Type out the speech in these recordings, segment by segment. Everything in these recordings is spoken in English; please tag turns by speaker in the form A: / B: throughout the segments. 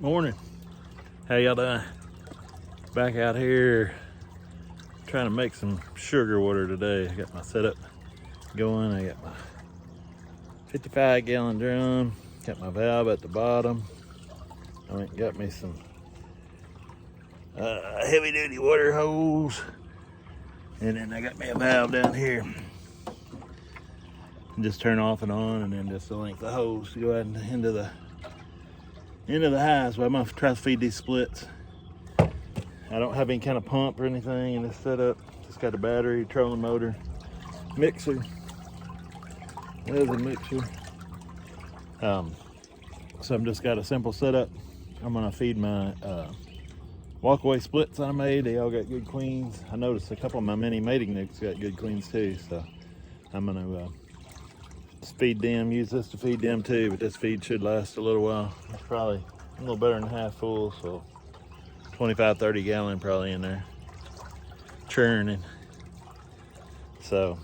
A: Morning. How y'all doing? Back out here trying to make some sugar water today. I got my setup going. I got my 55-gallon drum. Got my valve at the bottom. I went and got me some heavy-duty water hose. And then I got me a valve down here. And just turn off and on, and then just the length of the hose to go out into the hives. But I'm gonna try to feed these splits. I don't have any kind of pump or anything in this setup. Just got a battery, trolling motor, mixer. There's a mixer. So I've just got a simple setup. I'm gonna feed my walkaway splits I made. They all got good queens. I noticed a couple of my mini mating nucs got good queens too. So I'm gonna feed them, use this to feed them too, but this feed should last a little while. It's probably a little better than half full, so 25-30 gallon probably in there churning. So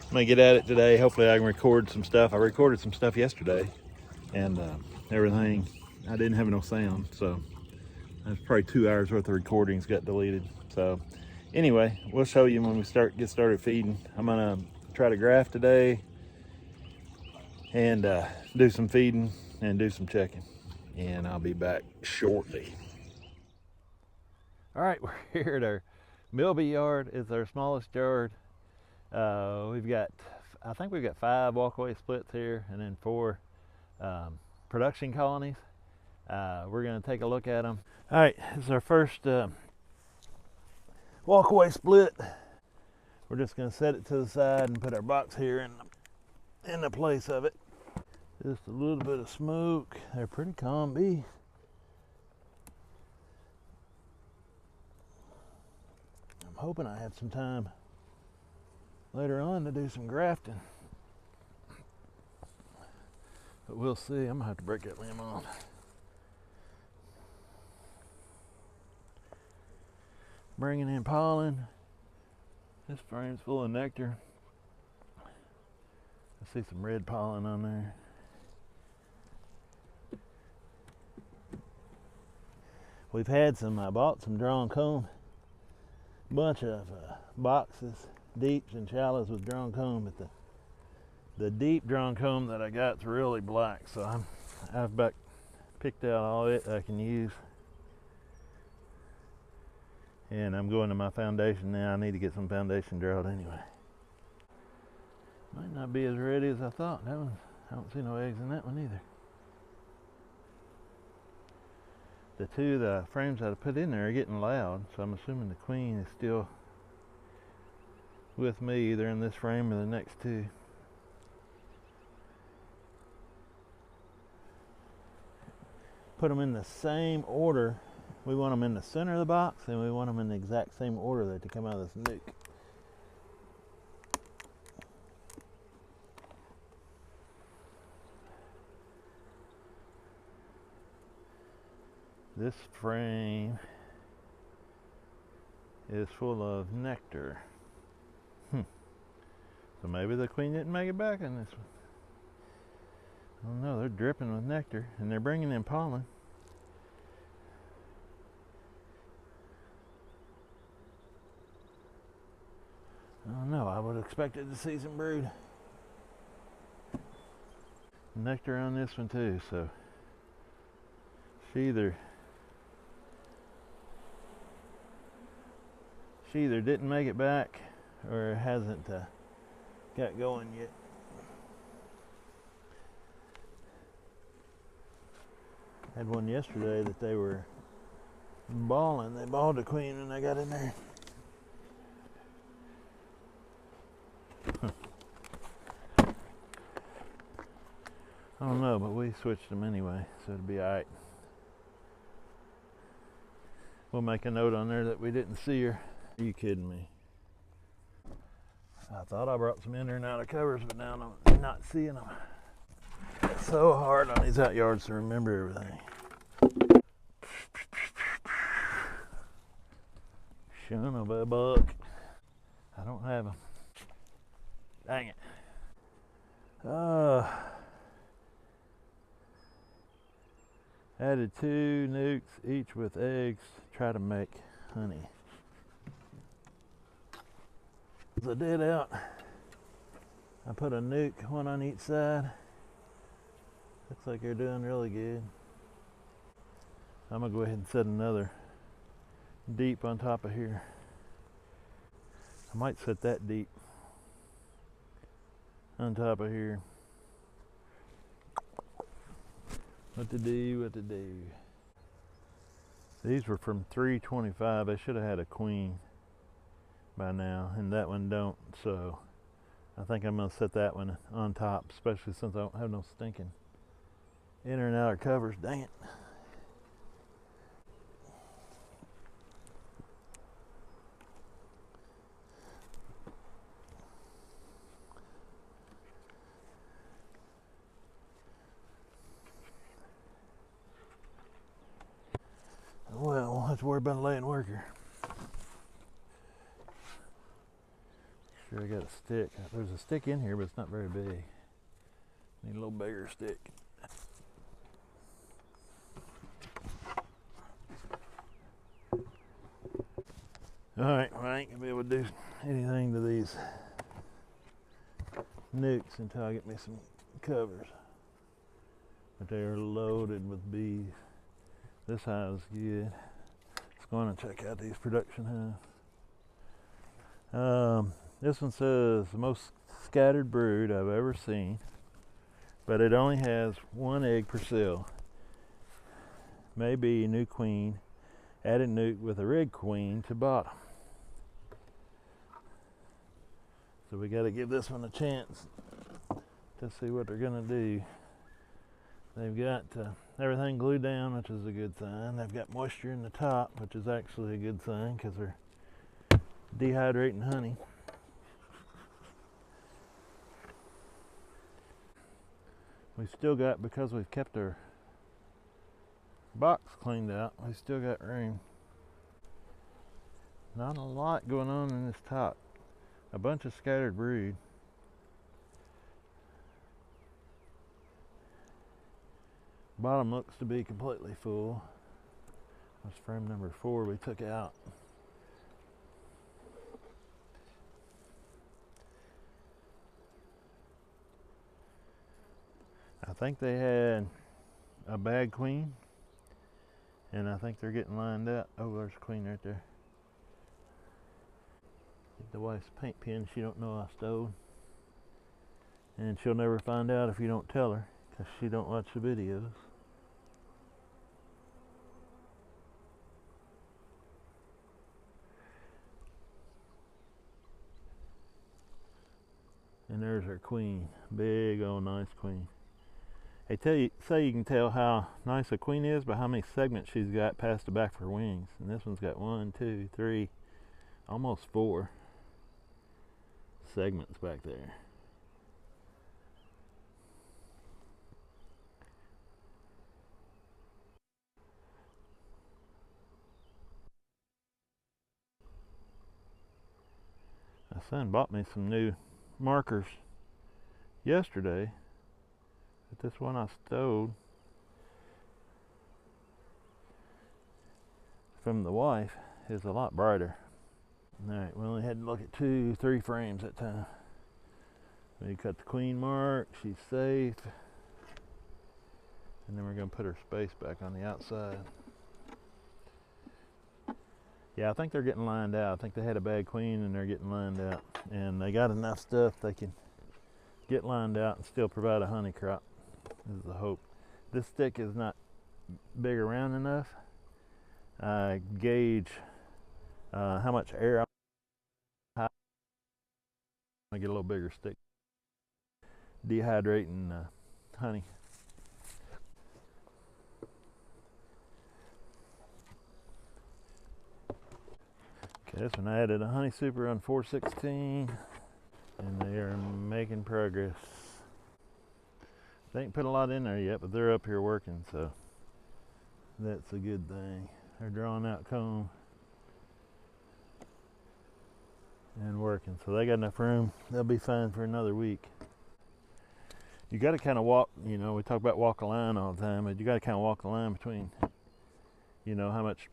A: I'm gonna get at it today. Hopefully I can record some stuff. I recorded some stuff yesterday and everything. I didn't have no sound, so that's probably 2 hours worth of recordings got deleted. So anyway, we'll show you when we get started feeding. I'm gonna try to graft today and do some feeding and do some checking, and I'll be back shortly. All right, we're here at our Milby yard. It's our smallest yard. I think we've got 5 walkaway splits here, and then 4 production colonies. We're going to take a look at them. All right, this is our first walkaway split. We're just going to set it to the side and put our box here in the place of it. Just a little bit of smoke. They're pretty calm bees. I'm hoping I have some time later on to do some grafting, but we'll see. I'm gonna have to break that limb off. Bringing in pollen. This frame's full of nectar. I see some red pollen on there. We've had I bought some drawn comb, bunch of boxes, deeps and shallows with drawn comb, but the deep drawn comb that I got is really black, so I've picked out all it I can use, and I'm going to my foundation now. I need to get some foundation drilled anyway. Might not be as ready as I thought. That one, I don't see no eggs in that one either. The frames that I put in there are getting loud, so I'm assuming the queen is still with me either in this frame or the next 2. Put them in the same order. We want them in the center of the box, and we want them in the exact same order that they come out of this nuc. This frame is full of nectar. So maybe the queen didn't make it back in this one. I don't know, they're dripping with nectar, and they're bringing in pollen. I don't know, I would have expected to see some brood. Nectar on this one too, so she either didn't make it back or hasn't got going yet. Had one yesterday that they were balling. They balled the queen and I got in there. I don't know, but we switched them anyway, so it'll be alright. We'll make a note on there that we didn't see her. Are you kidding me? I thought I brought some in there and out of covers, but now I'm not seeing them. It's so hard on these out yards to remember everything. Son of a buck. I don't have them. Dang it. Added 2 nukes, each with eggs, to try to make honey. As I did out, I put a nuke, one on each side. Looks like they're doing really good. I'm gonna go ahead and set another deep on top of here. I might set that deep on top of here. What to do, what to do. These were from 325. I should have had a queen by now, and that one don't, so I think I'm gonna set that one on top, especially since I don't have no stinking inner and outer covers. Dang it. Well, we'll have to worry about a laying worker. Sure, I got a stick. There's a stick in here, but it's not very big. Need a little bigger stick. Alright, well, I ain't gonna be able to do anything to these nukes until I get me some covers. But they are loaded with bees. This hive is good. Let's go on and check out these production hives. This one says the most scattered brood I've ever seen, but it only has 1 egg per cell. Maybe a new queen, added nuke with a red queen to bottom. So we got to give this one a chance to see what they're gonna do. They've got everything glued down, which is a good sign. They've got moisture in the top, which is actually a good sign because they're dehydrating honey. We still got, because we've kept our box cleaned out, we still got room. Not a lot going on in this top. A bunch of scattered brood. Bottom looks to be completely full. That's frame number 4 we took out. I think they had a bad queen, and I think they're getting lined up. Oh, there's a queen right there. Get the wife's paint pen she don't know I stole. And she'll never find out if you don't tell her, because she don't watch the videos. And there's her queen. Big old nice queen. They say you can tell how nice a queen is by how many segments she's got past the back of her wings. And this one's got 1, 2, 3, almost 4 segments back there. My son bought me some new markers yesterday, but this one I stole from the wife is a lot brighter. Alright, we only had to look at 2, 3 frames at a time. We cut the queen mark, she's safe. And then we're going to put her space back on the outside. Yeah, I think they're getting lined out. I think they had a bad queen and they're getting lined out. And they got enough stuff they can get lined out and still provide a honey crop, is the hope. This stick is not big around enough. I gauge how much air I get a little bigger stick. Dehydrating honey. Okay, this one I added a honey super on 416, and they are making progress. They ain't put a lot in there yet, but they're up here working, so that's a good thing. They're drawing out comb and working, so they got enough room. They'll be fine for another week. you got to kind of walk, we talk about walk a line all the time, but you got to kind of walk the line between, how much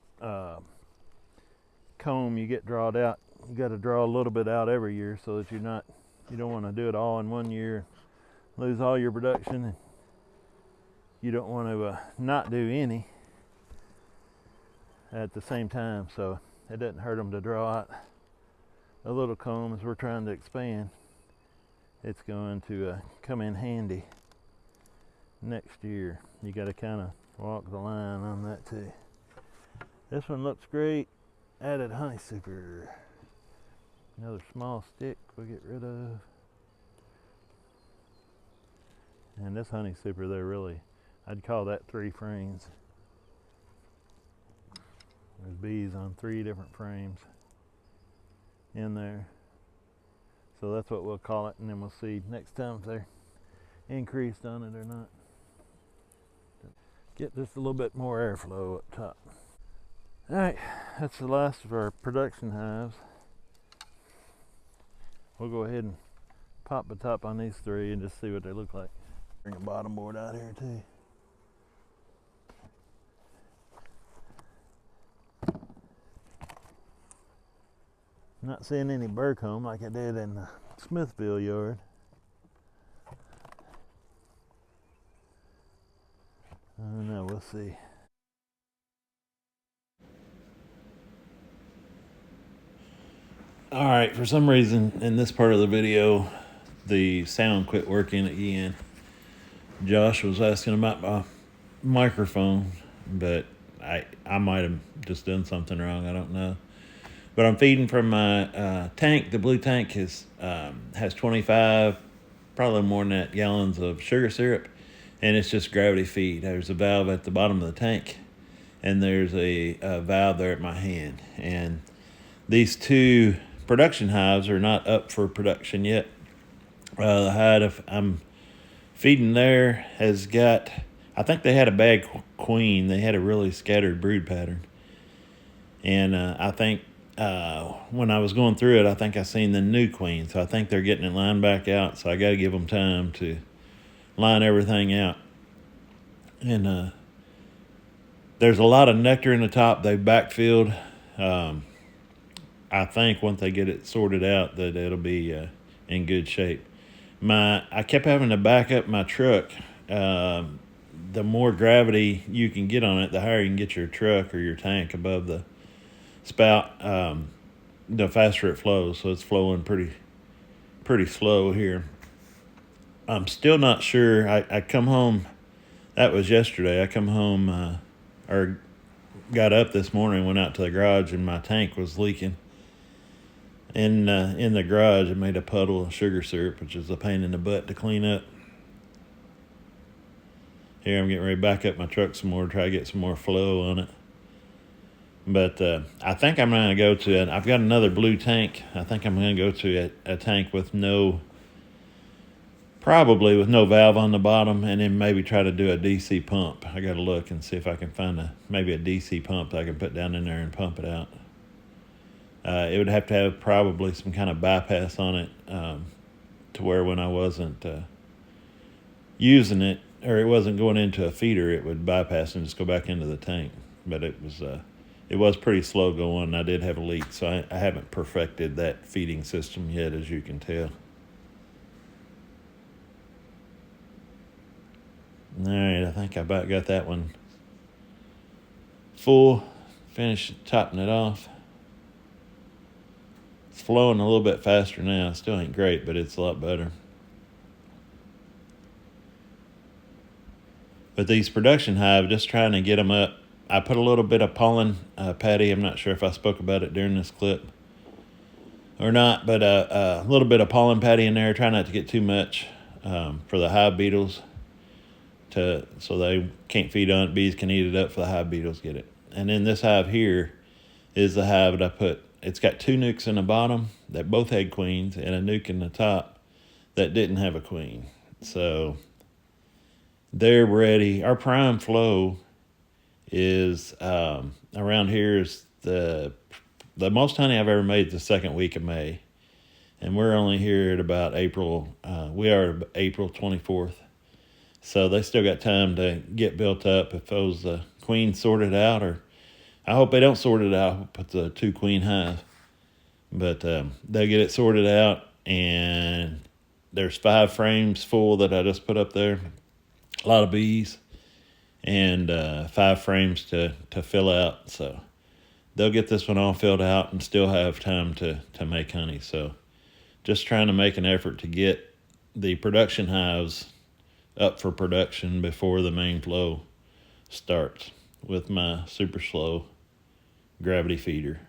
A: comb you get drawed out. You got to draw a little bit out every year so that you don't want to do it all in one year, lose all your production, and you don't want to not do any at the same time. So it doesn't hurt them to draw out a little comb as we're trying to expand. It's going to come in handy next year. You got to kind of walk the line on that too. This one looks great. Added honey super. Another small stick we'll get rid of. And this honey super, I'd call that 3 frames. There's bees on 3 different frames in there. So that's what we'll call it, and then we'll see next time if they're increased on it or not. Get just a little bit more airflow up top. All right, that's the last of our production hives. We'll go ahead and pop the top on these 3 and just see what they look like. Bring a bottom board out here too. Not seeing any burr comb like I did in the Smithville yard. I don't know, we'll see. All right, for some reason in this part of the video, the sound quit working again. Josh was asking about my microphone, but I might have just done something wrong, I don't know. But I'm feeding from my tank. The blue tank has 25, probably more than that, gallons of sugar syrup, and it's just gravity feed. There's a valve at the bottom of the tank, and there's a valve there at my hand. And these 2 production hives are not up for production yet. The hive I'm feeding there has got, I think they had a bad queen. They had a really scattered brood pattern. And I think when I was going through it, I think I seen the new queen. So I think they're getting it lined back out. So I got to give them time to line everything out. And there's a lot of nectar in the top. They've backfilled. I think once they get it sorted out that it'll be in good shape. I kept having to back up my truck. The more gravity you can get on it, the higher you can get your truck or your tank above the spout, the faster it flows. So it's flowing pretty slow here. I'm still not sure. I come home, that was yesterday. I come home or got up this morning, went out to the garage, and my tank was leaking. In the garage, it made a puddle of sugar syrup, which is a pain in the butt to clean up. Here I'm getting ready to back up my truck some more, try to get some more flow on it. But I think I'm going to go to it. I've got another blue tank. I think I'm going to go to a tank with probably with no valve on the bottom, and then maybe try to do a DC pump. I got to look and see if I can find maybe a DC pump that I can put down in there and pump it out. It would have to have probably some kind of bypass on it to where when I wasn't using it, or it wasn't going into a feeder, it would bypass and just go back into the tank. But it was pretty slow going. I did have a leak, so I haven't perfected that feeding system yet, as you can tell. All right, I think I about got that one full. Finished topping it off. It's flowing a little bit faster now. It still ain't great, but it's a lot better. But these production hives, just trying to get them up. I put a little bit of pollen patty. I'm not sure if I spoke about it during this clip or not, but a little bit of pollen patty in there. Try not to get too much for the hive beetles, so they can't feed on it. Bees can eat it up for the hive beetles get it. And then this hive here is the hive that I put. It's got 2 nucs in the bottom that both had queens, and a nuc in the top that didn't have a queen. So they're ready. Our prime flow is around here is the most honey I've ever made the 2nd week of May, and we're only here at about April. We are April 24th, So they still got time to get built up if those queens sorted out, or I hope they don't sort it out with the 2 queen hive. But they'll get it sorted out, and there's 5 frames full that I just put up there. A lot of bees, and 5 frames to fill out. So they'll get this one all filled out and still have time to make honey. So just trying to make an effort to get the production hives up for production before the main flow starts with my super slow gravity feeder.